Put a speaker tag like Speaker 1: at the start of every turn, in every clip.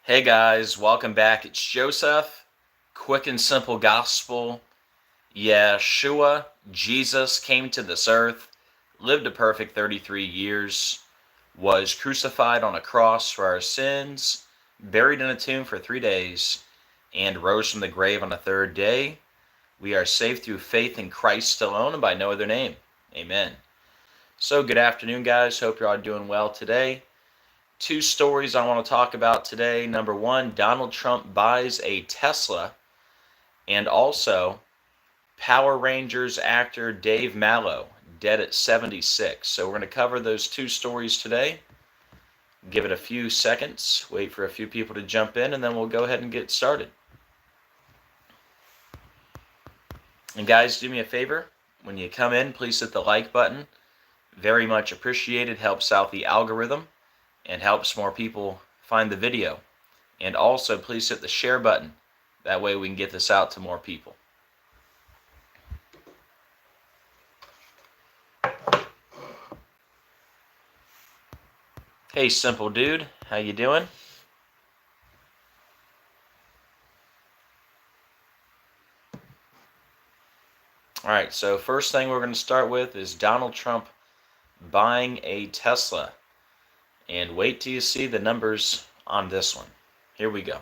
Speaker 1: Hey guys, welcome back. It's Joseph. Quick and simple gospel. Yeshua, Jesus, came to this earth, lived a perfect 33 years, was crucified on a cross for our sins, buried in a tomb for 3 days, and rose from the grave on the third day. We are saved through faith in Christ alone and by no other name. Amen. So good afternoon, guys. Hope you're all doing well today. Two stories I want to talk about today. Number one, Donald Trump buys a Tesla, and also Power Rangers actor Dave Mallow, dead at 76. So we're going to cover those two stories today. Give it a few seconds, wait for a few people to jump in, and then we'll go ahead and get started. And guys, do me a favor. When you come in, please hit the like button. Very much appreciated. Helps out the algorithm and helps more people find the video. And also, please hit the share button. That way we can get this out to more people. Hey, simple dude. How you doing? Alright, so first thing we're going to start with is Donald Trump buying a Tesla. And wait till you see the numbers on this one. Here we go.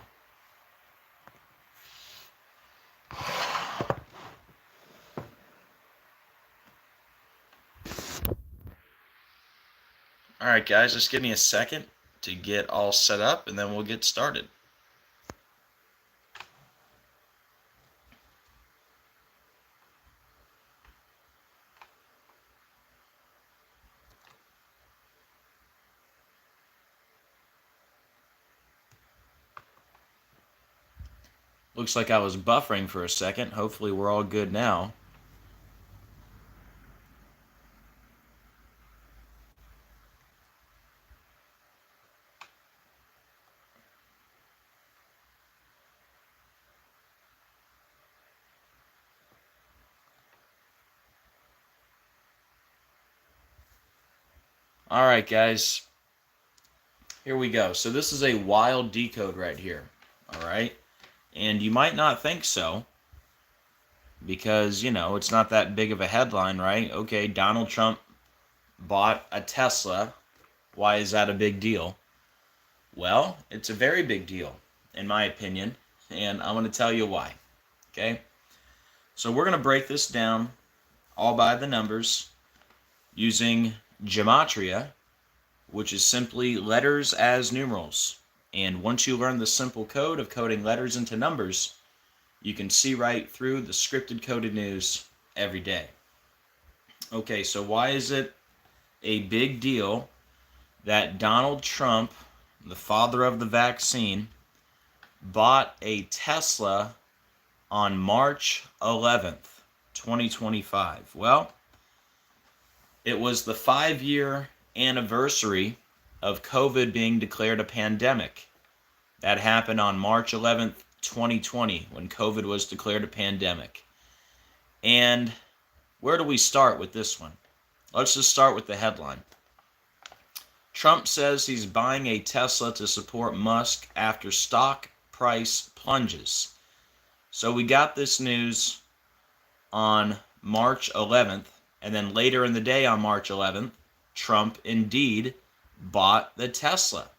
Speaker 1: Alright guys, just give me a second to get all set up and then we'll get started. Looks like I was buffering for a second. Hopefully we're all good now. Alright guys, here we go. So this is a wild decode right here. Alright, and you might not think so, because, you know, it's not that big of a headline, right? Okay, Donald Trump bought a Tesla. Why is that a big deal? Well, it's a very big deal, in my opinion, and I'm going to tell you why. Okay? So we're going to break this down all by the numbers using gematria, which is simply letters as numerals. And once you learn the simple code of coding letters into numbers, you can see right through the scripted coded news every day. Okay, so why is it a big deal that Donald Trump, the father of the vaccine, bought a Tesla on March 11th, 2025? Well, it was the 5-year anniversary of COVID being declared a pandemic. That happened on March 11th, 2020, when COVID was declared a pandemic. And where do we start with this one? Let's just start with the headline. Trump says he's buying a Tesla to support Musk after stock price plunges. So we got this news on March 11th, and then later in the day on March 11th, Trump indeed bought the Tesla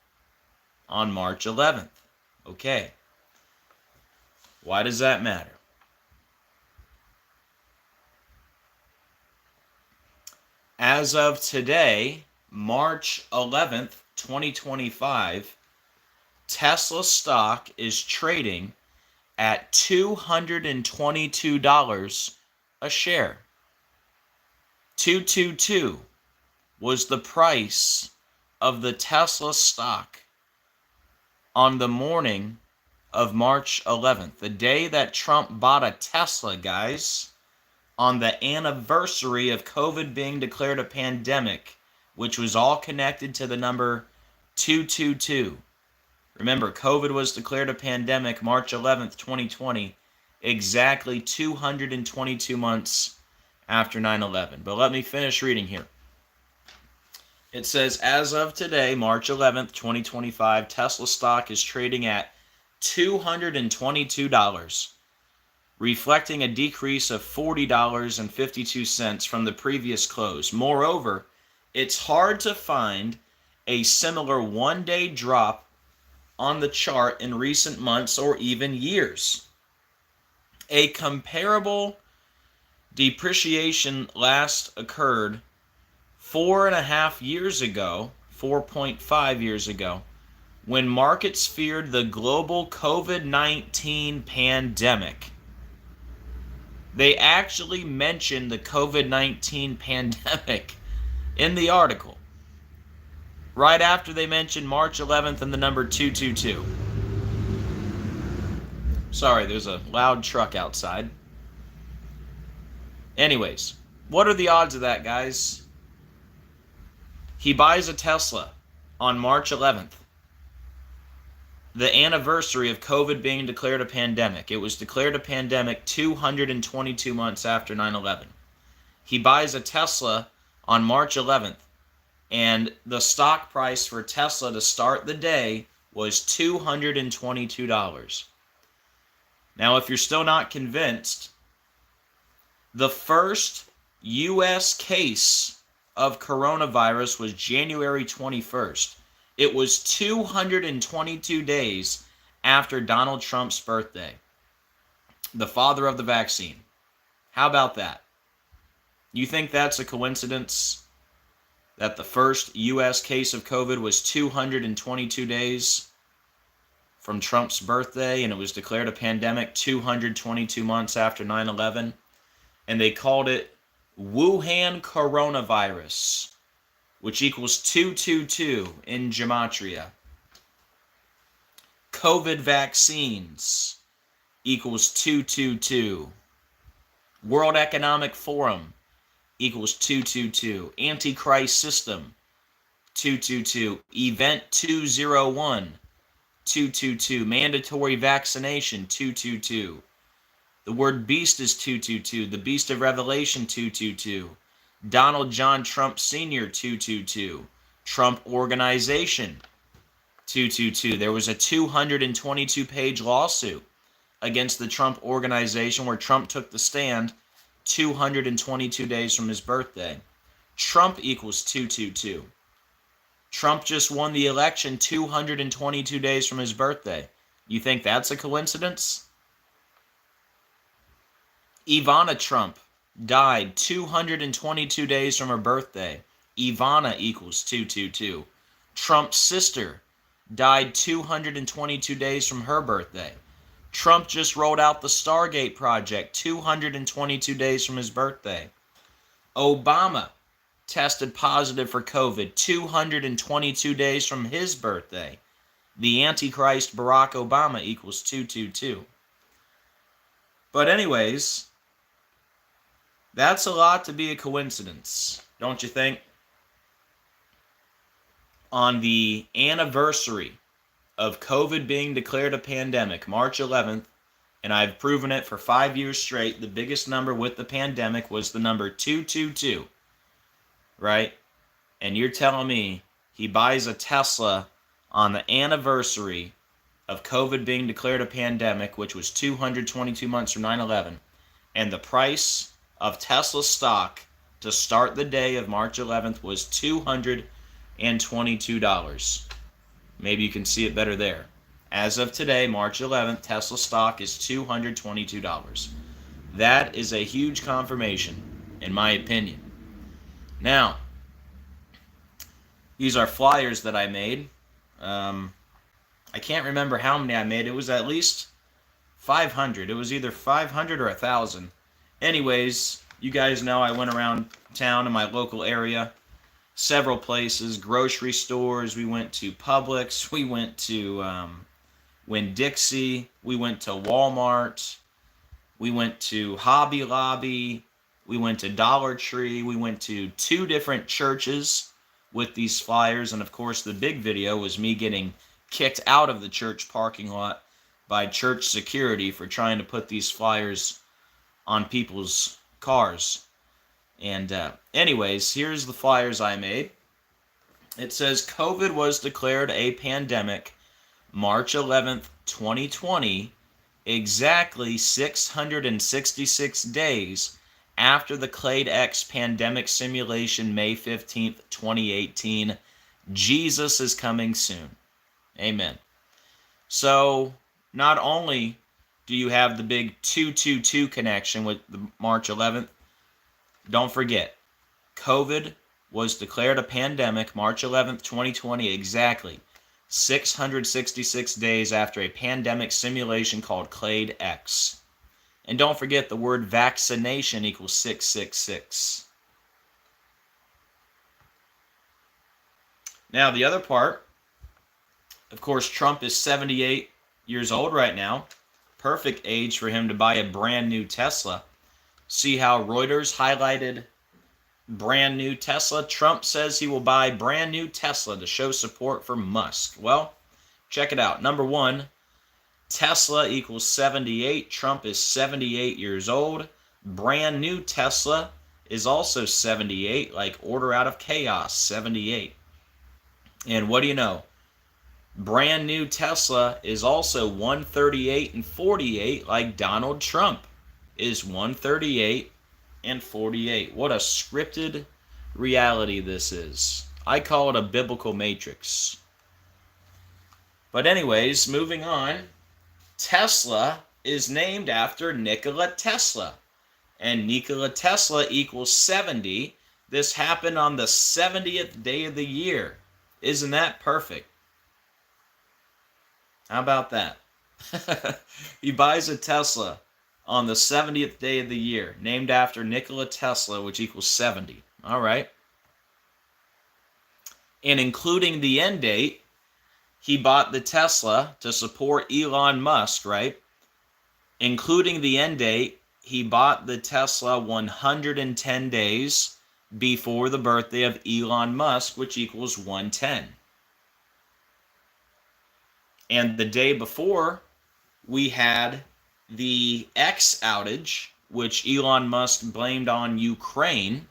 Speaker 1: on March 11th. Okay. Why does that matter? As of today, March 11th, 2025, Tesla stock is trading at $222 a share. 222 was the price of the Tesla stock on the morning of March 11th, the day that Trump bought a Tesla, guys, on the anniversary of COVID being declared a pandemic, which was all connected to the number 222. Remember, COVID was declared a pandemic March 11th, 2020, exactly 222 months after 9/11. But let me finish reading here. It says, as of today, March 11th, 2025, Tesla stock is trading at $222, reflecting a decrease of $40.52 from the previous close. Moreover, it's hard to find a similar one-day drop on the chart in recent months or even years. A comparable depreciation last occurred 4.5 years ago, 4.5 years ago, when markets feared the global COVID-19 pandemic. They actually mentioned the COVID-19 pandemic in the article, right after they mentioned March 11th and the number 222. Sorry, there's a loud truck outside. Anyways, what are the odds of that, guys? He buys a Tesla on March 11th, the anniversary of COVID being declared a pandemic. It was declared a pandemic 222 months after 9/11. He buys a Tesla on March 11th, and the stock price for Tesla to start the day was $222. Now, if you're still not convinced, the first U.S. case of coronavirus was January 21st. It was 222 days after Donald Trump's birthday, the father of the vaccine. How about that? You think that's a coincidence that the first U.S. case of COVID was 222 days from Trump's birthday, and it was declared a pandemic 222 months after 9/11? And they called it Wuhan coronavirus, which equals 222 in gematria. COVID vaccines equals 222. World Economic Forum equals 222. Antichrist system, 222. Event 201, 222. Mandatory vaccination, 222. The word beast is 222. The beast of Revelation, 222. Donald John Trump Sr., 222. Trump Organization, 222. There was a 222-page lawsuit against the Trump Organization where Trump took the stand 222 days from his birthday. Trump equals 222. Trump just won the election 222 days from his birthday. You think that's a coincidence? Ivana Trump died 222 days from her birthday. Ivana equals 222. Trump's sister died 222 days from her birthday. Trump just rolled out the Stargate project 222 days from his birthday. Obama tested positive for COVID 222 days from his birthday. The Antichrist Barack Obama equals 222. But anyways, that's a lot to be a coincidence, don't you think? On the anniversary of COVID being declared a pandemic, March 11th, and I've proven it for 5 years straight, the biggest number with the pandemic was the number 222, right? And you're telling me he buys a Tesla on the anniversary of COVID being declared a pandemic, which was 222 months from 9/11, and the price of Tesla stock to start the day of March 11th was $222. Maybe you can see it better there. As of today, March 11th, Tesla stock is $222. That is a huge confirmation, in my opinion. Now, these are flyers that I made. I can't remember how many I made. It was at least 500. It was either 500 or 1,000. Anyways, you guys know I went around town in my local area, several places, grocery stores. We went to Publix. We went to Winn-Dixie. We went to Walmart. We went to Hobby Lobby. We went to Dollar Tree. We went to 2 different churches with these flyers. And of course, the big video was me getting kicked out of the church parking lot by church security for trying to put these flyers on people's cars. And anyways, here's the flyers I made. It says COVID was declared a pandemic March 11th, 2020, exactly 666 days after the Clade X pandemic simulation May 15th, 2018. Jesus is coming soon. Amen. So, not only do you have the big 222 connection with the March 11th, don't forget, COVID was declared a pandemic March 11th, 2020, exactly 666 days after a pandemic simulation called Clade X. And don't forget, the word vaccination equals 666. Now, the other part, of course, Trump is 78 years old right now. Perfect age for him to buy a brand new Tesla. See how Reuters highlighted brand new Tesla? Trump says he will buy brand new Tesla to show support for Musk. Well, check it out. Number one, Tesla equals 78. Trump is 78 years old. Brand new Tesla is also 78, like order out of chaos, 78. And what do you know? Brand new Tesla is also 138 and 48, like Donald Trump is 138 and 48. What a scripted reality this is. I call it a biblical matrix. But anyways, moving on. Tesla is named after Nikola Tesla. And Nikola Tesla equals 70. This happened on the 70th day of the year. Isn't that perfect? How about that? He buys a Tesla on the 70th day of the year, named after Nikola Tesla, which equals 70. All right. And including the end date, he bought the Tesla to support Elon Musk, right? Including the end date, he bought the Tesla 110 days before the birthday of Elon Musk, which equals 110. And the day before, we had the X outage, which Elon Musk blamed on Ukraine,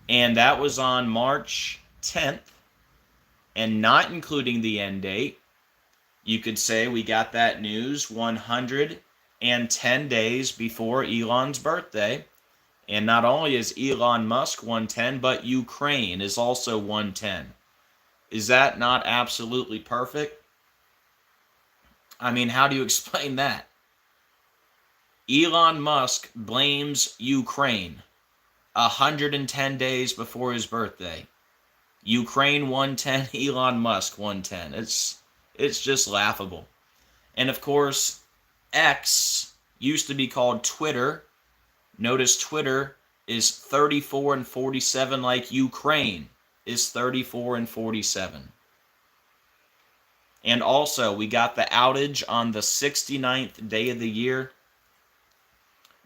Speaker 1: and that was on March 10th, and not including the end date. You could say we got that news 110 days before Elon's birthday, and not only is Elon Musk 110, but Ukraine is also 110. Is that not absolutely perfect? I mean, how do you explain that? Elon Musk blames Ukraine 110 days before his birthday. Ukraine 110, Elon Musk 110. It's just laughable. And of course, X used to be called Twitter. Notice Twitter is 34 and 47, like Ukraine is 34 and 47. And also, we got the outage on the 69th day of the year.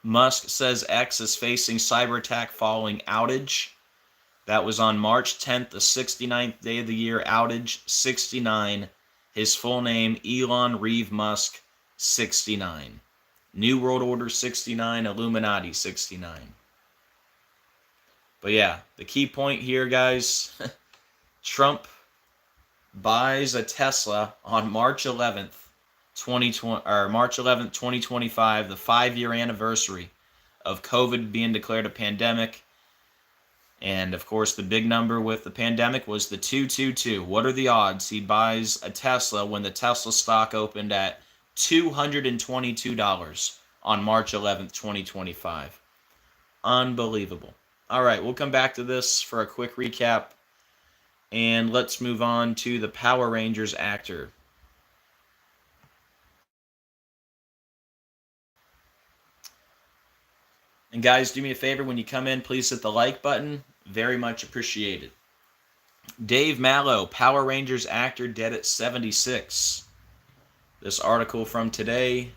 Speaker 1: Musk says X is facing cyber attack following outage. That was on March 10th, the 69th day of the year outage, 69. His full name, Elon Reeve Musk, 69. New World Order 69, Illuminati 69. But yeah, the key point here, guys, Trump buys a Tesla on March 11th, 2025, the 5-year anniversary of COVID being declared a pandemic. And of course, the big number with the pandemic was the 222. What are the odds he buys a Tesla when the Tesla stock opened at $222 on March 11th, 2025? Unbelievable. All right, we'll come back to this for a quick recap. And let's move on to the Power Rangers actor. And guys, do me a favor, when you come in, please hit the like button. Very much appreciated. Dave Mallow, Power Rangers actor, dead at 76. This article from today,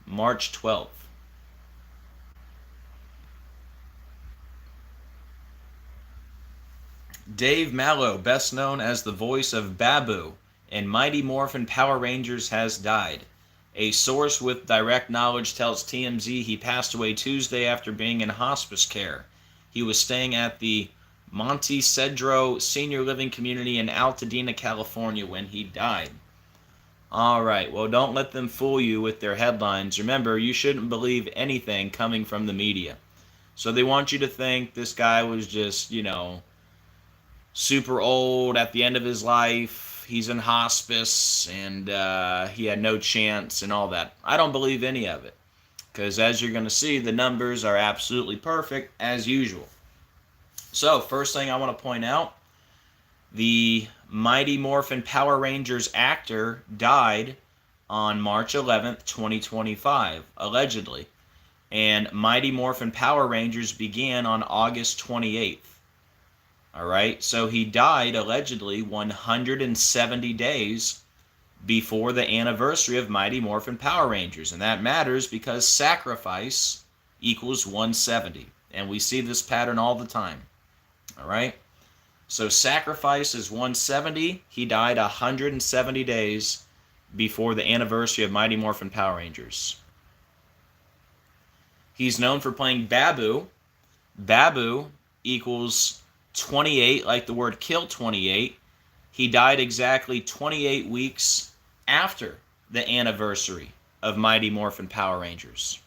Speaker 1: March 12th. Dave Mallow, best known as the voice of Babu in Mighty Morphin Power Rangers, has died. A source with direct knowledge tells TMZ he passed away Tuesday after being in hospice care. He was staying at the Monte Cedro Senior Living Community in Altadena, California, when he died. All right, well, don't let them fool you with their headlines. Remember, you shouldn't believe anything coming from the media. So they want you to think this guy was just, super old at the end of his life. He's in hospice and he had no chance and all that. I don't believe any of it because, as you're going to see, the numbers are absolutely perfect as usual. So, first thing I want to point out, the Mighty Morphin Power Rangers actor died on March 11th, 2025, allegedly. And Mighty Morphin Power Rangers began on August 28th. Alright, so he died allegedly 170 days before the anniversary of Mighty Morphin Power Rangers. And that matters because sacrifice equals 170. And we see this pattern all the time. Alright, so sacrifice is 170. He died 170 days before the anniversary of Mighty Morphin Power Rangers. He's known for playing Babu. Babu equals 28, like the word kill 28. He died exactly 28 weeks after the anniversary of Mighty Morphin Power Rangers.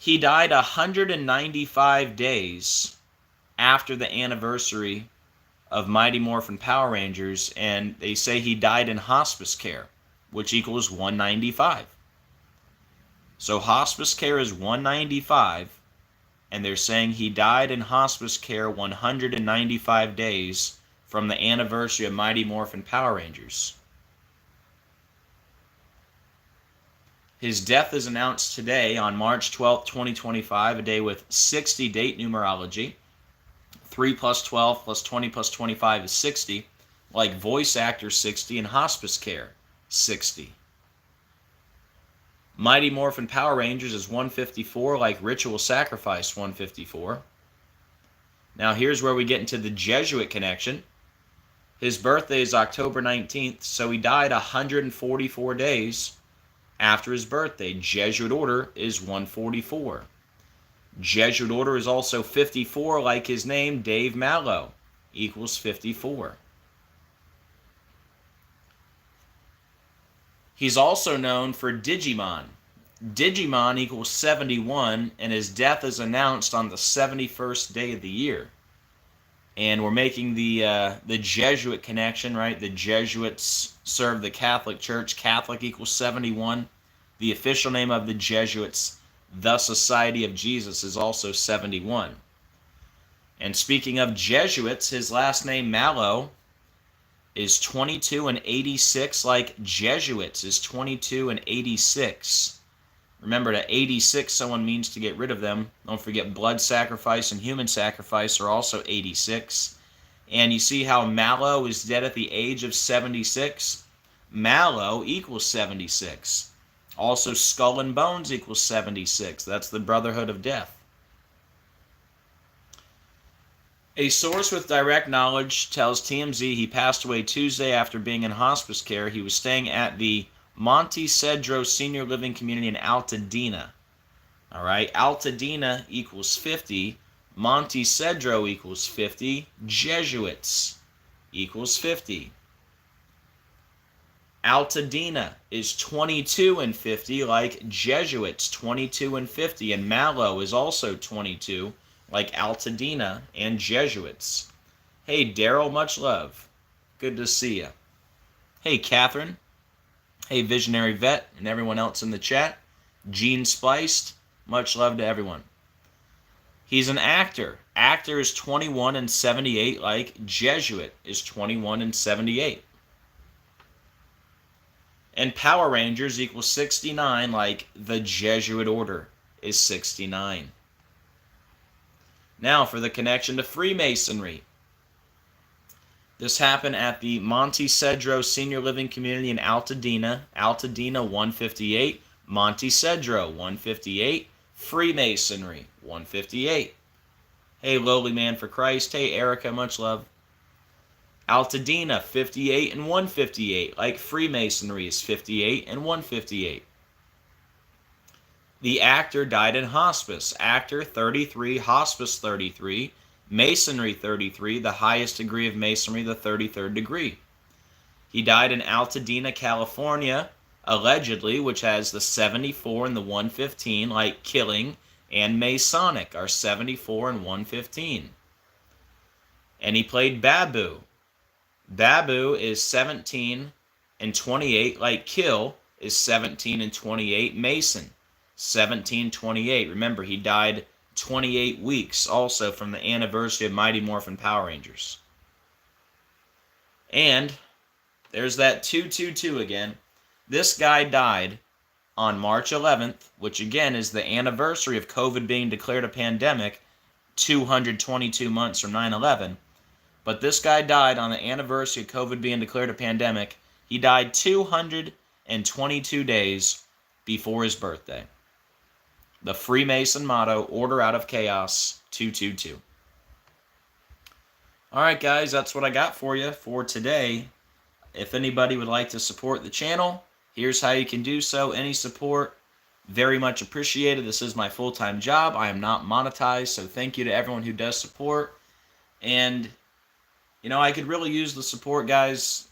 Speaker 1: He died 195 days after the anniversary of Mighty Morphin Power Rangers, and they say he died in hospice care, which equals 195. So hospice care is 195, and they're saying he died in hospice care 195 days from the anniversary of Mighty Morphin Power Rangers. His death is announced today on March 12, 2025, a day with 60 date numerology. 3 plus 12 plus 20 plus 25 is 60, like voice actor 60 and hospice care 60. Mighty Morphin Power Rangers is 154, like ritual sacrifice 154. Now here's where we get into the Jesuit connection. His birthday is October 19th, so he died 144 days after his birthday. Jesuit order is 144. Jesuit order is also 54, like his name, Dave Mallow, equals 54. He's also known for Digimon. Digimon equals 71, and his death is announced on the 71st day of the year. And we're making the Jesuit connection, right? The Jesuits serve the Catholic Church. Catholic equals 71. The official name of the Jesuits, the Society of Jesus, is also 71. And speaking of Jesuits, his last name, Mallow, is 22 and 86, like Jesuits is 22 and 86. Remember, to 86, someone means to get rid of them. Don't forget blood sacrifice and human sacrifice are also 86. And you see how Mallow is dead at the age of 76? Mallow equals 76. Also, Skull and Bones equals 76. That's the Brotherhood of Death. A source with direct knowledge tells TMZ he passed away Tuesday after being in hospice care. He was staying at the Monte Cedro Senior Living Community in Altadena. All right, Altadena equals 50. Monte Cedro equals 50. Jesuits equals 50. Altadena is 22 and 50, like Jesuits, 22 and 50. And Mallow is also 22, like Altadena and Jesuits. Hey, Daryl, much love. Good to see you. Hey, Catherine. Hey, Visionary Vet, and everyone else in the chat. Gene Spiced, much love to everyone. He's an actor. Actor is 21 and 78, like Jesuit is 21 and 78. And Power Rangers equals 69, like the Jesuit order is 69. Now for the connection to Freemasonry. This happened at the Monte Cedro Senior Living Community in Altadena. Altadena 158, Monte Cedro 158, Freemasonry 158. Hey, Lowly Man for Christ. Hey, Erica, much love. Altadena 58 and 158, like Freemasonry is 58 and 158. The actor died in hospice. Actor 33, hospice 33, masonry 33, the highest degree of masonry, the 33rd degree. He died in Altadena, California, allegedly, which has the 74 and the 115, like killing and Masonic are 74 and 115. And he played Babu. Babu is 17 and 28, like kill is 17 and 28. Mason, 1728. Remember, he died 28 weeks also from the anniversary of Mighty Morphin Power Rangers. And there's that 222 again. This guy died on March 11th, which again is the anniversary of COVID being declared a pandemic, 222 months from 9/11. But this guy died on the anniversary of COVID being declared a pandemic. He died 222 days before his birthday. The Freemason motto, order out of chaos, 222. All right, guys, that's what I got for you for today. If anybody would like to support the channel, here's how you can do so. Any support, very much appreciated. This is my full-time job. I am not monetized, so thank you to everyone who does support. And you know, I could really use the support, guys.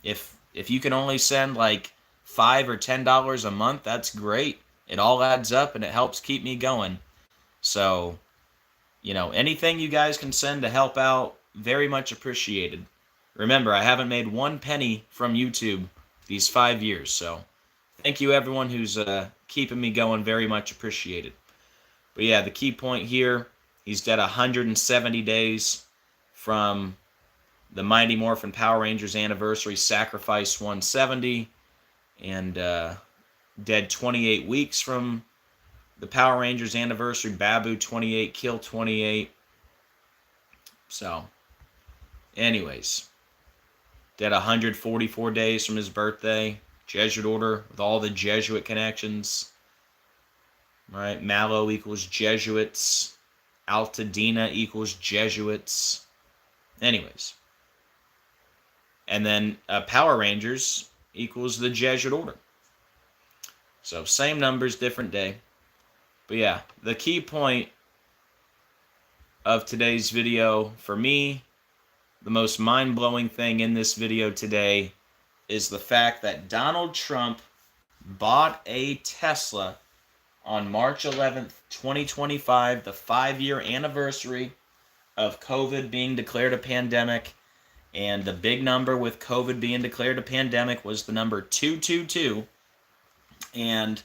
Speaker 1: If you can only send like $5 or $10 a month, that's great. It all adds up and it helps keep me going. So, you know, anything you guys can send to help out, very much appreciated. Remember, I haven't made 1 penny from YouTube these 5 years, so thank you everyone who's keeping me going, very much appreciated. But yeah, the key point here, he's dead 170 days from the Mighty Morphin Power Rangers anniversary, Sacrifice 170, and dead 28 weeks from the Power Rangers anniversary, Babu 28, Kill 28. So, anyways, dead 144 days from his birthday, Jesuit order with all the Jesuit connections. Right, Mallow equals Jesuits, Altadena equals Jesuits. Anyways, and then Power Rangers equals the Jesuit order. So same numbers, different day. But yeah, the key point of today's video for me, the most mind-blowing thing in this video today is the fact that Donald Trump bought a Tesla on March 11th, 2025, the 5-year anniversary of COVID being declared a pandemic, and the big number with COVID being declared a pandemic was the number 222, and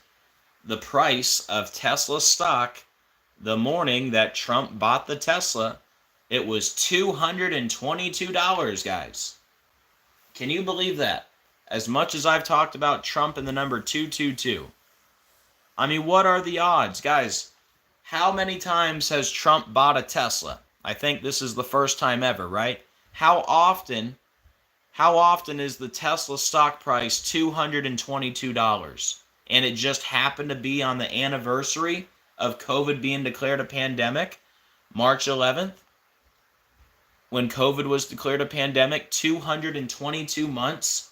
Speaker 1: the price of Tesla stock the morning that Trump bought the Tesla, it was $222, guys. Can you believe that? As much as I've talked about Trump and the number 222, I mean, what are the odds? Guys, how many times has Trump bought a Tesla? I think this is the first time ever, right? How often is the Tesla stock price $222? And it just happened to be on the anniversary of COVID being declared a pandemic, March 11th, when COVID was declared a pandemic, 222 months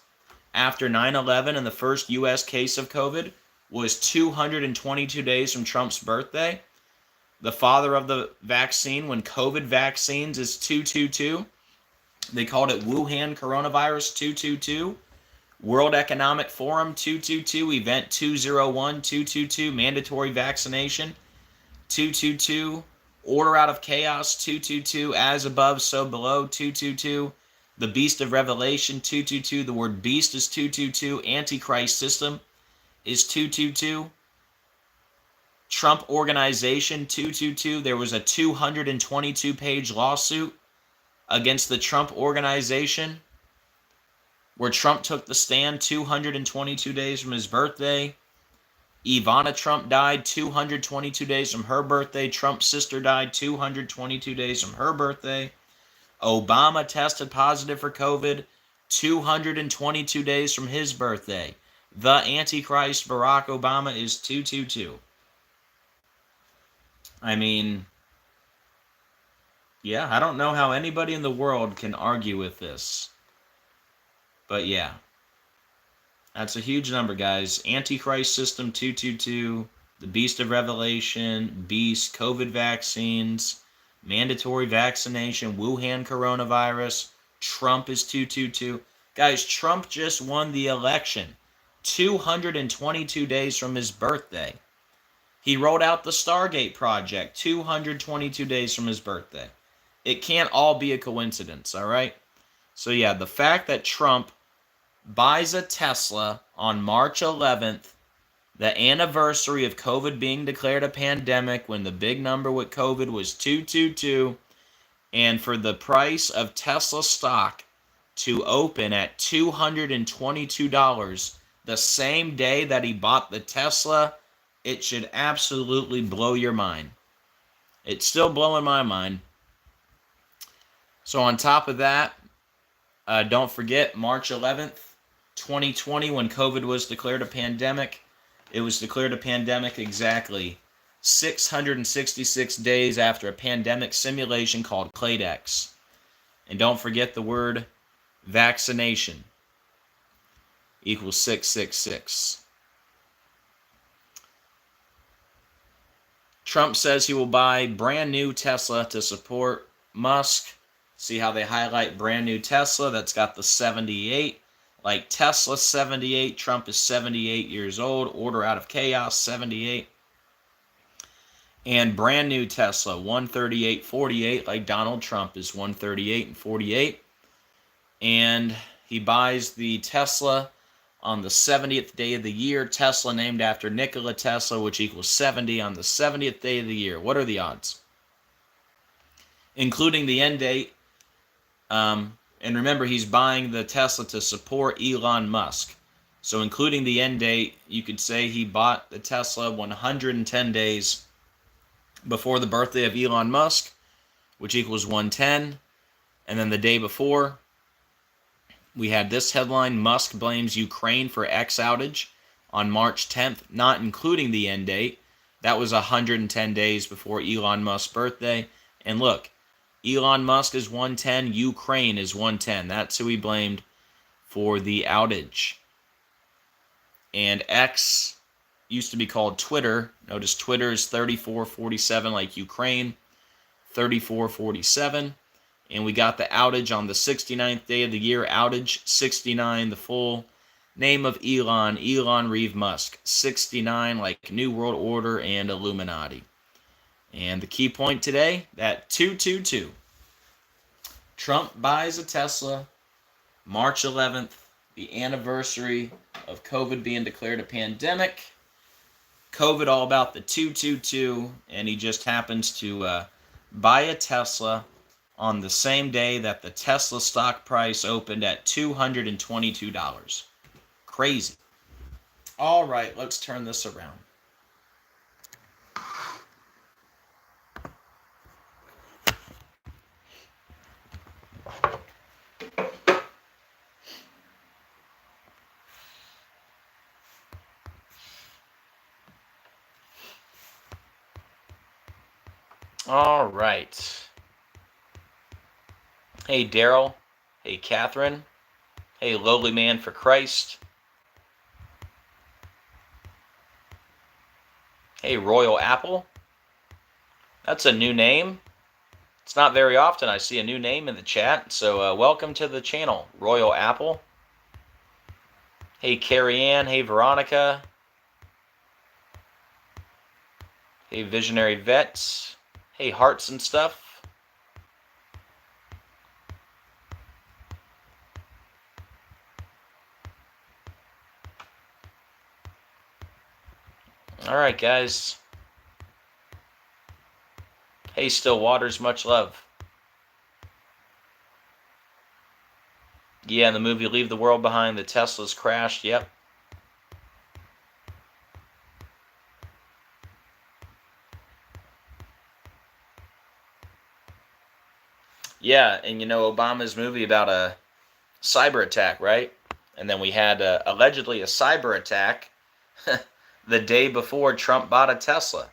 Speaker 1: after 9/11 and the first U.S. case of COVID was 222 days from Trump's birthday. The father of the vaccine, when COVID vaccines is 222. They called it Wuhan coronavirus 222. World Economic Forum 222. Event 201 222. Mandatory vaccination 222. Order out of chaos 222. As above, so below 222. The Beast of Revelation 222. The word beast is 222. Antichrist system is 222. Trump Organization 222. There was a 222-page lawsuit against the Trump Organization where Trump took the stand 222 days from his birthday. Ivana Trump died 222 days from her birthday. Trump's sister died 222 days from her birthday. Obama tested positive for COVID 222 days from his birthday. The Antichrist Barack Obama is 222. I mean, yeah, I don't know how anybody in the world can argue with this. But yeah, that's a huge number, guys. Antichrist system 222. the Beast of Revelation, Beast, COVID vaccines, mandatory vaccination, Wuhan coronavirus, Trump is 222. Guys, Trump just won the election 222 days from his birthday. He rolled out the Stargate project 222 days from his birthday. It can't all be a coincidence, all right? So yeah, the fact that Trump buys a Tesla on March 11th, the anniversary of COVID being declared a pandemic, when the big number with COVID was 222, and for the price of Tesla stock to open at $222 the same day that he bought the Tesla, it should absolutely blow your mind. It's still blowing my mind. So on top of that, don't forget March 11th, 2020, when COVID was declared a pandemic. It was declared a pandemic exactly 666 days after a pandemic simulation called Cladex. And don't forget the word vaccination equals 666. Trump says he will buy brand new Tesla to support Musk. See how they highlight brand new Tesla? That's got the 78. Like Tesla 78, Trump is 78 years old. Order out of chaos 78. And brand new Tesla 138.48, like Donald Trump is 138.48. And he buys the Tesla on the 70th day of the year. Tesla named after Nikola Tesla, which equals 70 on the 70th day of the year. What are the odds? Including the end date. And remember, he's buying the Tesla to support Elon Musk. So including the end date, you could say he bought the Tesla 110 days before the birthday of Elon Musk, which equals 110. And then the day before, we had this headline: Musk blames Ukraine for X outage on March 10th, not including the end date. That was 110 days before Elon Musk's birthday. And look, Elon Musk is 110, Ukraine is 110. That's who he blamed for the outage. And X used to be called Twitter. Notice Twitter is 3447, like Ukraine, 3447. And we got the outage on the 69th day of the year. Outage 69, the full name of Elon Reeve Musk. 69, like New World Order and Illuminati. And the key point today, that 222. Trump buys a Tesla, March 11th, the anniversary of COVID being declared a pandemic. COVID all about the 222, and he just happens to buy a Tesla on the same day that the Tesla stock price opened at $222. Crazy. All right, let's turn this around. All right. Hey, Daryl. Hey, Catherine. Hey, Lowly Man for Christ. Hey, Royal Apple. That's a new name. It's not very often I see a new name in the chat, so welcome to the channel, Royal Apple. Hey, Carrie Ann. Hey, Veronica. Hey, Visionary Vets. Hey, Hearts and Stuff. All right, guys. Hey, Still Waters, much love. Yeah, in the movie Leave the World Behind, the Teslas crashed. Yep. Yeah, and you know Obama's movie about a cyber attack, right? And then we had allegedly a cyber attack the day before Trump bought a Tesla.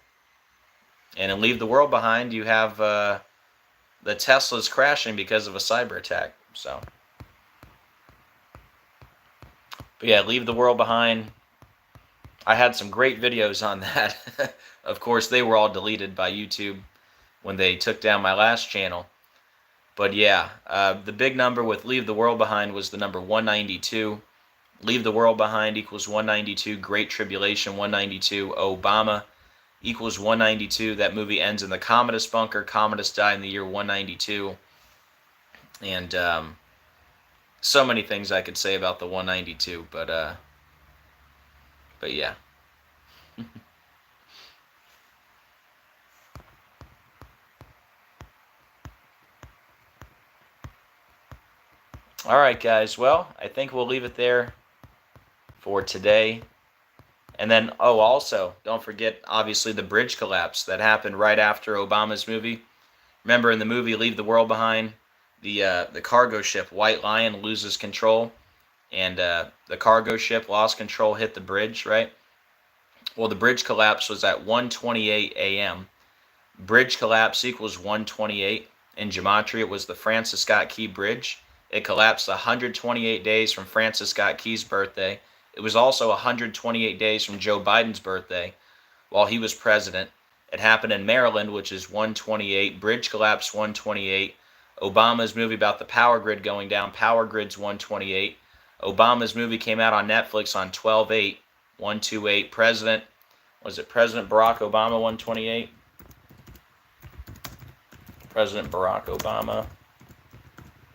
Speaker 1: And in Leave the World Behind, you have the Teslas crashing because of a cyber attack. So, but yeah, Leave the World Behind. I had some great videos on that. Of course, they were all deleted by YouTube when they took down my last channel. But yeah, the big number with Leave the World Behind was the number 192. Leave the World Behind equals 192. Great Tribulation 192. Obama equals 192. That movie ends in the Commodus bunker. Commodus died in the year 192. And so many things I could say about the 192, but yeah. All right, guys. Well, I think we'll leave it there for today. And then, oh, also, don't forget, obviously, the bridge collapse that happened right after Obama's movie. Remember, in the movie Leave the World Behind, the cargo ship White Lion loses control, and the cargo ship lost control, hit the bridge, right? Well, the bridge collapse was at 1:28 a.m. Bridge collapse equals 128. In gematria, it was the Francis Scott Key Bridge. It collapsed 128 days from Francis Scott Key's birthday. It was also 128 days from Joe Biden's birthday while he was president. It happened in Maryland, which is 128. Bridge collapse 128. Obama's movie about the power grid going down, power grid's 128. Obama's movie came out on Netflix on 12/8, 128. President Barack Obama 128? President Barack Obama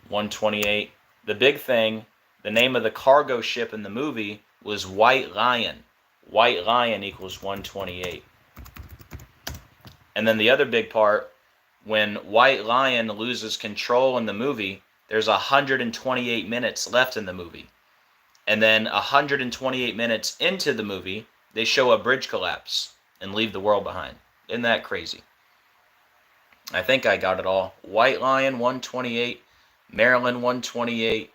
Speaker 1: 128. The big thing, the name of the cargo ship in the movie was White Lion. White Lion equals 128. And then the other big part, when White Lion loses control in the movie, there's 128 minutes left in the movie. And then 128 minutes into the movie, they show a bridge collapse and Leave the World Behind. Isn't that crazy? I think I got it all. White Lion 128, Maryland 128,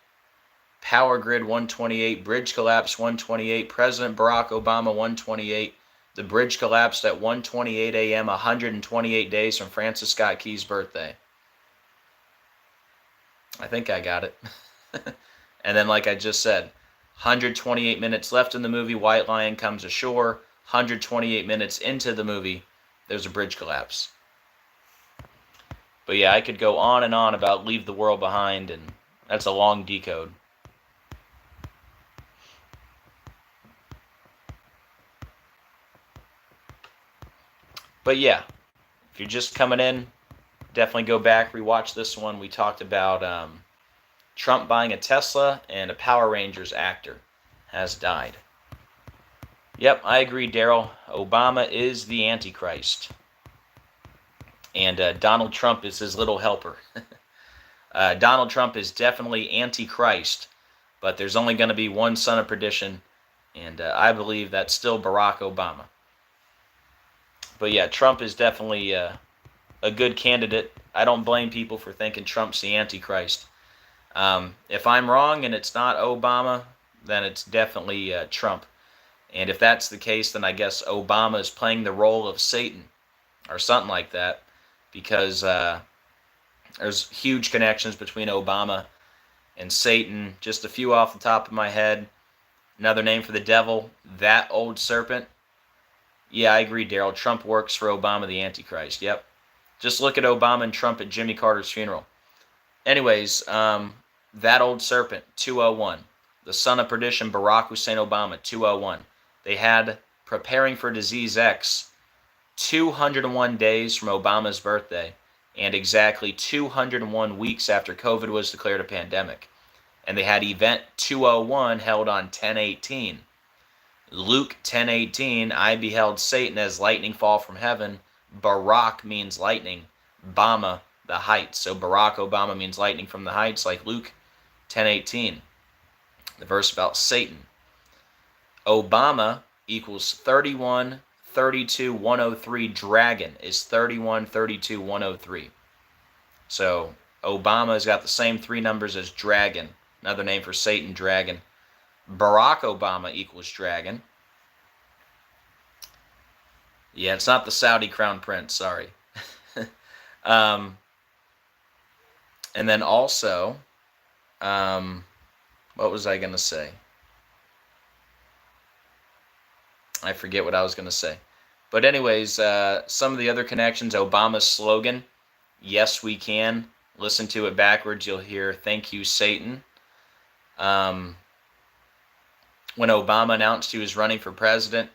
Speaker 1: Power Grid 128, Bridge Collapse 128, President Barack Obama 128. The bridge collapsed at 1:28 a.m., 128 days from Francis Scott Key's birthday. I think I got it. And then, like I just said, 128 minutes left in the movie, White Lion comes ashore. 128 minutes into the movie, there's a bridge collapse. But yeah, I could go on and on about Leave the World Behind, and that's a long decode. But yeah, if you're just coming in, definitely go back, rewatch this one. We talked about Trump buying a Tesla, and a Power Rangers actor has died. Yep, I agree, Daryl. Obama is the Antichrist. And Donald Trump is his little helper. Donald Trump is definitely Antichrist, but there's only going to be one son of perdition, and I believe that's still Barack Obama. But yeah, Trump is definitely a good candidate. I don't blame people for thinking Trump's the Antichrist. If I'm wrong and it's not Obama, then it's definitely Trump. And if that's the case, then I guess Obama is playing the role of Satan or something like that, because there's huge connections between Obama and Satan. Just a few off the top of my head. Another name for the devil, that old serpent. Yeah, I agree, Daryl. Trump works for Obama, the Antichrist. Yep. Just look at Obama and Trump at Jimmy Carter's funeral. Anyways, that old serpent, 201. The son of perdition, Barack Hussein Obama, 201. They had Preparing for Disease X 201 days from Obama's birthday, and exactly 201 weeks after COVID was declared a pandemic. And they had Event 201 held on 10/18. Luke 10:18, I beheld Satan as lightning fall from heaven. Barack means lightning. Obama, the heights. So Barack Obama means lightning from the heights, like Luke 10:18. The verse about Satan. Obama equals 31, 32, 103. Dragon is 31, 32, 103. So Obama's got the same three numbers as dragon. Another name for Satan, dragon. Barack Obama equals dragon. Yeah, it's not the Saudi crown prince, sorry. And then also, what was I going to say? I forget what I was going to say. But anyways, some of the other connections, Obama's slogan, yes, we can. Listen to it backwards, you'll hear, thank you, Satan. When Obama announced he was running for president,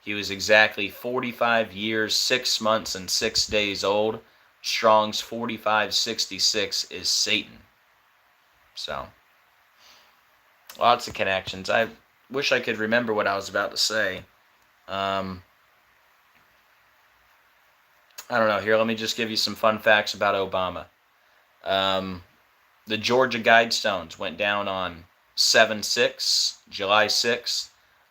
Speaker 1: he was exactly 45 years, 6 months, and 6 days old. Strong's 4566 is Satan. So, lots of connections. I wish I could remember what I was about to say. I don't know. Here, let me just give you some fun facts about Obama. The Georgia Guidestones went down on 7/6, July 6th.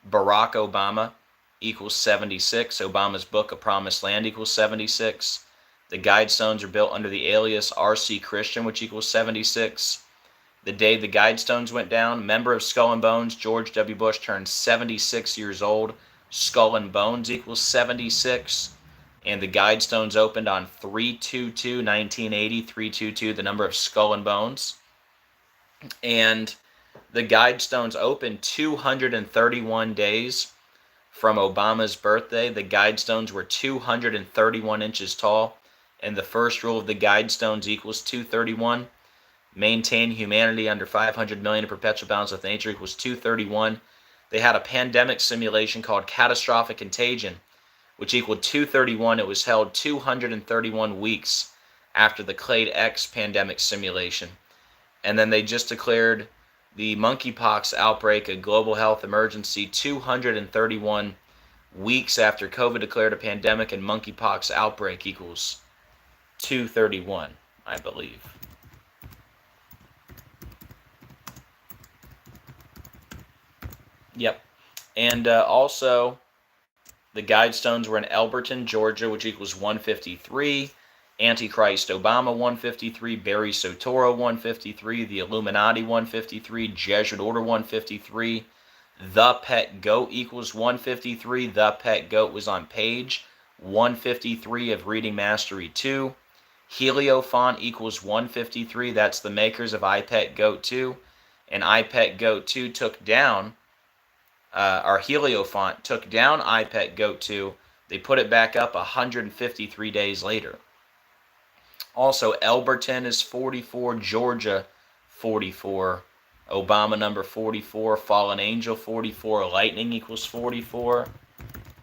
Speaker 1: Barack Obama equals 76. Obama's book, A Promised Land, equals 76. The Guidestones are built under the alias R.C. Christian, which equals 76. The day the Guidestones went down, member of Skull and Bones, George W. Bush, turned 76 years old. Skull and Bones equals 76. And the Guidestones opened on 3/22/1980, 3/22, the number of Skull and Bones. And the Guidestones opened 231 days from Obama's birthday. The Guidestones were 231 inches tall. And the first rule of the Guidestones equals 231. Maintain humanity under 500 million in perpetual balance with nature equals 231. They had a pandemic simulation called Catastrophic Contagion, which equaled 231. It was held 231 weeks after the Clade X pandemic simulation. And then they just declared the monkeypox outbreak a global health emergency 231 weeks after COVID declared a pandemic, and monkeypox outbreak equals 231, I believe. Yep. And also, the Guidestones were in Elberton, Georgia, which equals 153. Antichrist Obama 153, Barry Soetoro 153, the Illuminati 153, Jesuit Order 153, The Pet Goat equals 153. The Pet Goat was on page 153 of Reading Mastery 2. Heliofont equals 153. That's the makers of iPet Goat 2. And iPet Goat 2 took down, our Heliofont took down iPet Goat 2. They put it back up 153 days later. Also, Elberton is 44, Georgia 44, Obama number 44, Fallen Angel 44, Lightning equals 44.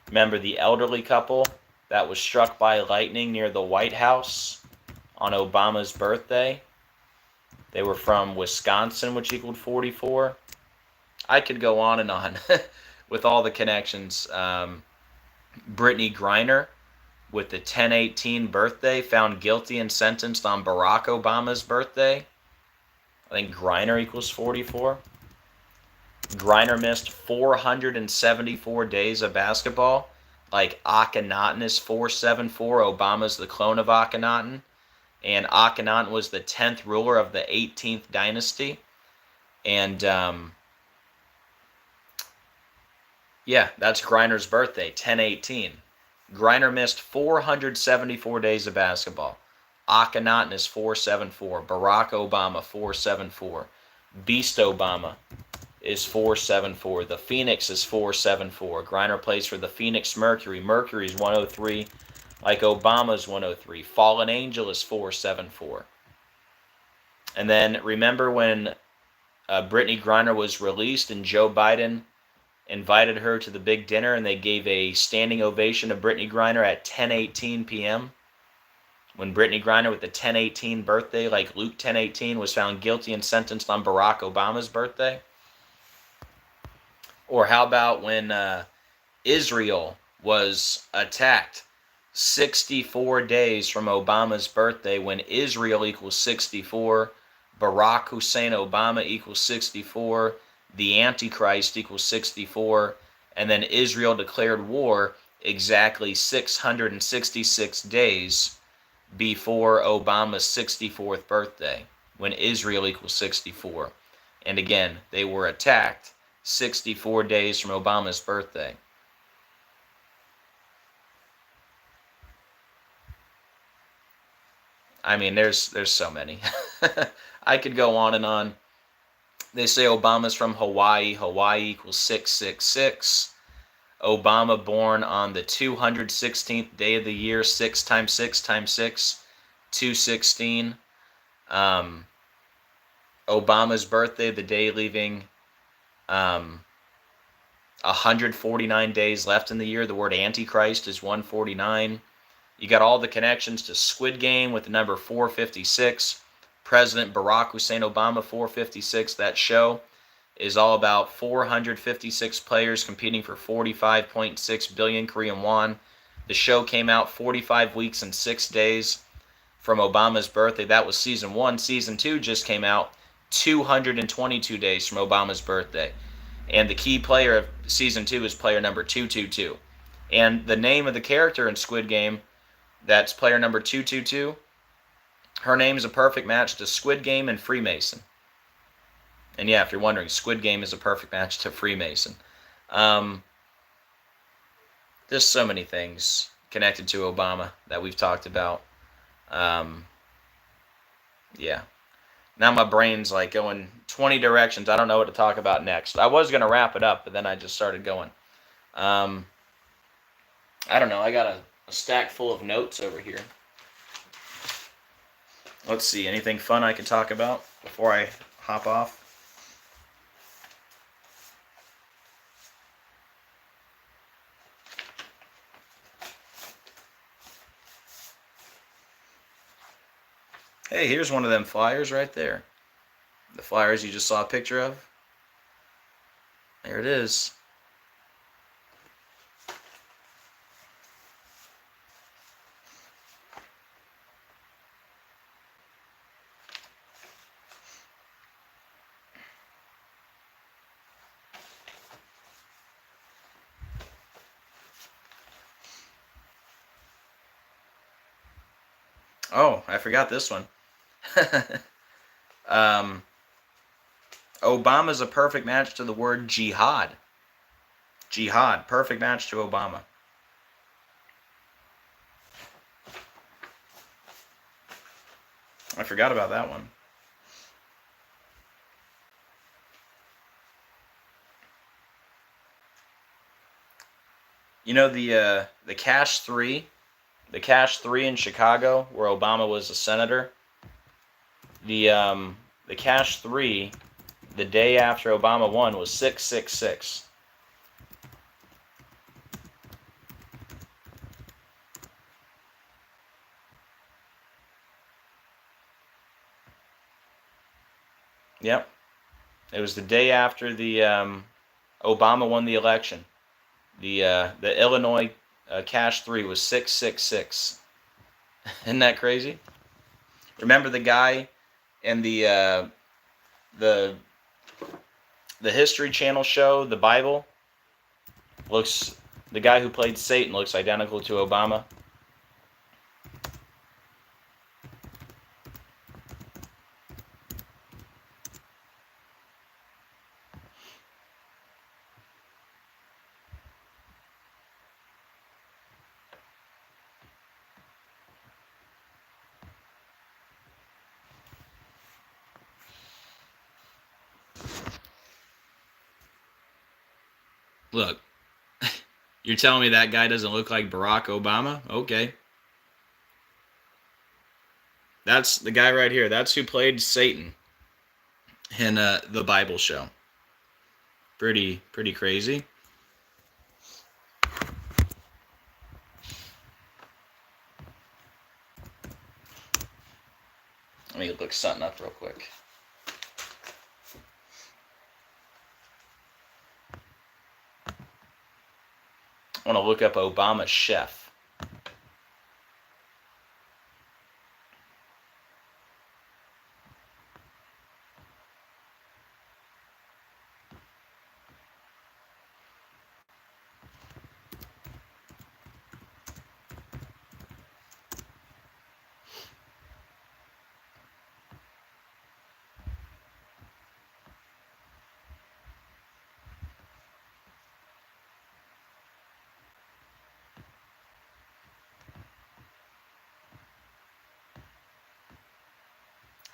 Speaker 1: Remember the elderly couple that was struck by lightning near the White House on Obama's birthday? They were from Wisconsin, which equaled 44. I could go on and on with all the connections. Brittany Griner, with the 10/18 birthday, found guilty and sentenced on Barack Obama's birthday. I think Griner equals 44. Griner missed 474 days of basketball. Like Akhenaten is 474. Obama's the clone of Akhenaten. And Akhenaten was the 10th ruler of the 18th dynasty. And, yeah, that's Griner's birthday, 10/18. Griner missed 474 days of basketball. Akhenaten is 474. Barack Obama, 474. Beast Obama is 474. The Phoenix is 474. Griner plays for the Phoenix Mercury. Mercury is 103, like Obama's 103. Fallen Angel is 474. And then remember when Brittany Griner was released and Joe Biden invited her to the big dinner, and they gave a standing ovation to Brittany Griner at 10:18 p.m. When Brittany Griner, with the 10/18 birthday, like Luke 10:18, was found guilty and sentenced on Barack Obama's birthday. Or how about when Israel was attacked 64 days from Obama's birthday, when Israel equals 64, Barack Hussein Obama equals 64, the Antichrist equals 64, and then Israel declared war exactly 666 days before Obama's 64th birthday, when Israel equals 64. And again, they were attacked 64 days from Obama's birthday. I mean, there's so many. I could go on and on. They say Obama's from Hawaii. Hawaii equals 666. Obama born on the 216th day of the year, 6 times 6 times 6, 216. Obama's birthday, the day leaving 149 days left in the year. The word Antichrist is 149. You got all the connections to Squid Game with the number 456. President Barack Hussein Obama, 456. That show is all about 456 players competing for 45.6 billion Korean won. The show came out 45 weeks and 6 days from Obama's birthday. That was season 1. Season 2 just came out 222 days from Obama's birthday. And the key player of season 2 is player number 222. And the name of the character in Squid Game, that's player number 222, her name is a perfect match to Squid Game and Freemason. And yeah, if you're wondering, Squid Game is a perfect match to Freemason. There's so many things connected to Obama that we've talked about. Yeah. Now my brain's like going 20 directions. I don't know what to talk about next. I was going to wrap it up, but then I just started going. I don't know. I got a stack full of notes over here. Let's see. Anything fun I can talk about before I hop off? Hey, here's one of them flyers right there. The flyers you just saw a picture of. There it is. Oh, I forgot this one. Obama's a perfect match to the word jihad. Jihad, perfect match to Obama. I forgot about that one. You know the Cash 3? The Cash 3 in Chicago, where Obama was a senator? The Cash 3, the day after Obama won, was 666. Yep. It was the day after the Obama won the election. The Illinois Cash 3 was 666. Isn't that crazy? Remember the guy in the History Channel show, The Bible? The guy who played Satan looks identical to Obama. Look, you're telling me that guy doesn't look like Barack Obama? Okay. That's the guy right here. That's who played Satan in the Bible show. Pretty crazy. Let me look something up real quick. I want to look up Obama chef.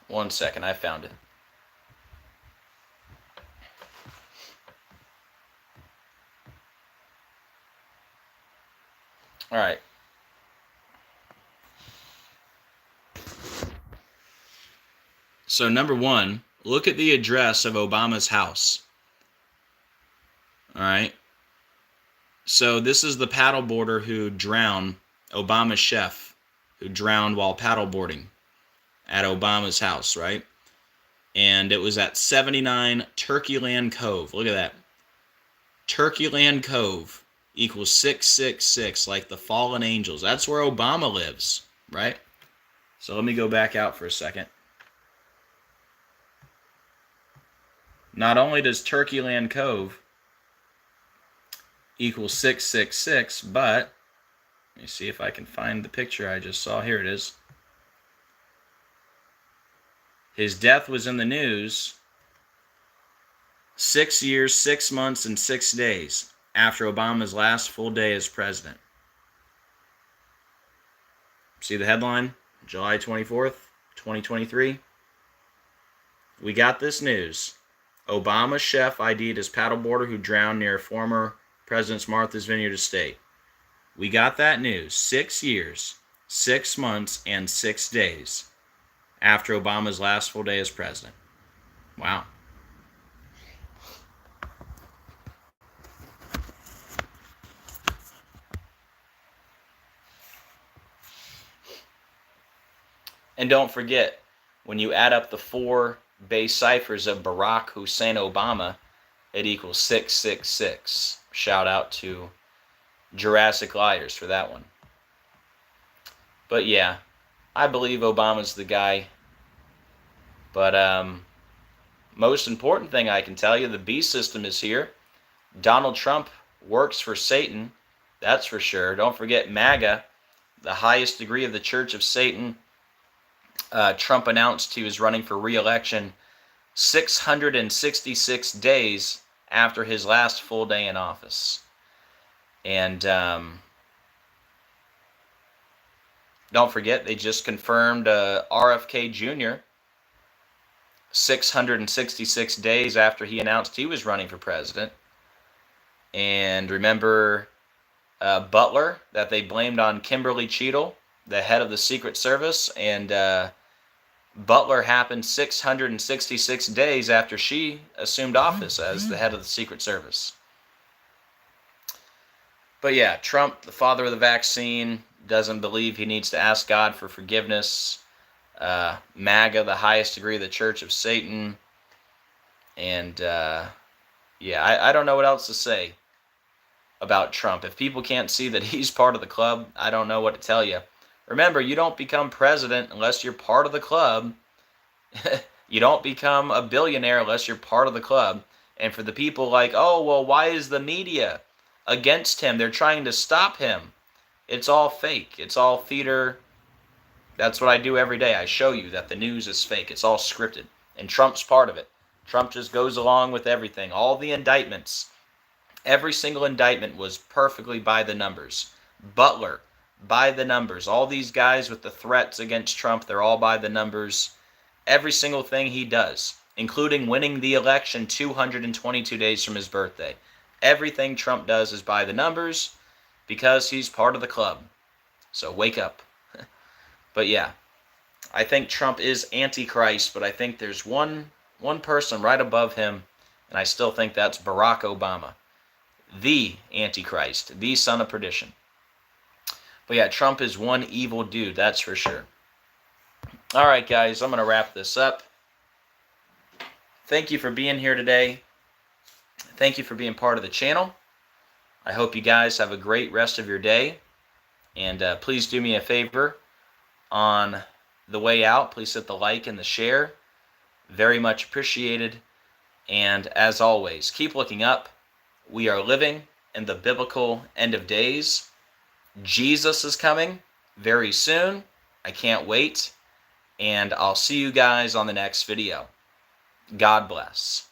Speaker 1: One second, I found it. All right. So number one, look at the address of Obama's house. All right. So this is the paddleboarder who drowned, Obama's chef, who drowned while paddleboarding at Obama's house, right? And it was at 79 Turkeyland Cove. Look at that. Turkeyland Cove equals 666, like the fallen angels. That's where Obama lives, right? So let me go back out for a second. Not only does Turkeyland Cove equal 666, but let me see if I can find the picture I just saw. Here it is. His death was in the news 6 years, 6 months, and 6 days after Obama's last full day as president. See the headline? July 24th, 2023. We got this news. Obama chef ID'd as paddleboarder who drowned near former President Martha's Vineyard estate. We got that news 6 years, 6 months, and 6 days after Obama's last full day as president. Wow. And don't forget, when you add up the 4 base ciphers of Barack Hussein Obama, it equals 666. Shout out to Jurassic Liars for that one. But yeah, I believe Obama's the guy. But most important thing I can tell you, the beast system is here. Donald Trump works for Satan, that's for sure. Don't forget MAGA, the highest degree of the Church of Satan. Trump announced he was running for re-election 666 days after his last full day in office. And don't forget, they just confirmed RFK Jr. 666 days after he announced he was running for president. And remember Butler, that they blamed on Kimberly Cheadle, the head of the Secret Service, and Butler happened 666 days after she assumed office as the head of the Secret Service. But yeah, Trump, the father of the vaccine, doesn't believe he needs to ask God for forgiveness. MAGA, the highest degree of the Church of Satan. And yeah, I don't know what else to say about Trump. If people can't see that he's part of the club, I don't know what to tell you. Remember, you don't become president unless you're part of the club. You don't become a billionaire unless you're part of the club. And for the people like, oh, well, why is the media against him? They're trying to stop him. It's all fake. It's all theater. That's what I do every day. I show you that the news is fake. It's all scripted. And Trump's part of it. Trump just goes along with everything. All the indictments, every single indictment was perfectly by the numbers. Butler, by the numbers. All these guys with the threats against Trump, they're all by the numbers. Every single thing he does, including winning the election 222 days from his birthday. Everything Trump does is by the numbers because he's part of the club. So wake up. But yeah, I think Trump is Antichrist, but I think there's one person right above him, and I still think that's Barack Obama. The Antichrist, the son of perdition. But yeah, Trump is one evil dude, that's for sure. All right, guys, I'm going to wrap this up. Thank you for being here today. Thank you for being part of the channel. I hope you guys have a great rest of your day. And please do me a favor on the way out. Please hit the like and the share. Very much appreciated. And as always, keep looking up. We are living in the biblical end of days. Jesus is coming very soon. I can't wait. And I'll see you guys on the next video. God bless.